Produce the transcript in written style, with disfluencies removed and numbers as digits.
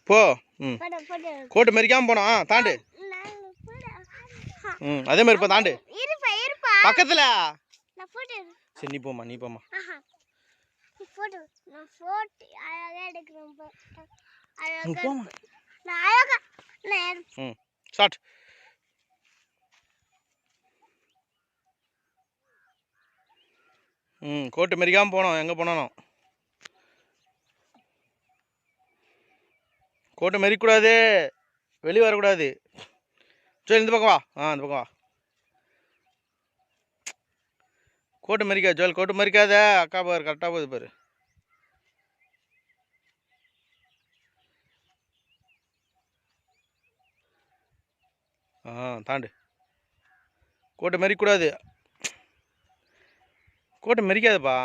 போ. ம் கோட்டு மெரிக்காமல் போனோம். தாண்டு. ம் அதே மாதிரி இப்போ தாண்டு பக்கத்தில். சரி நீ போம்மா நீ போம்மா. ம் ஸ்டார்ட். ம் கோட்டு மெரிக்காமல் போனோம். எங்கே போனாலும் கோட்டை மெரிக்கூடாது, வெளியே வரக்கூடாது. சரி இந்த பக்கம் வா. இந்த பக்கம் வா. கோட்டு மெரிக்காது ஜோல், கோட்டு மெரிக்காத. அக்கா பாரு கரெக்டாக போகுது பாரு. தாண்டு. கோட்டை மெரிக்கூடாது. கோட்டை மெரிக்காதப்பா.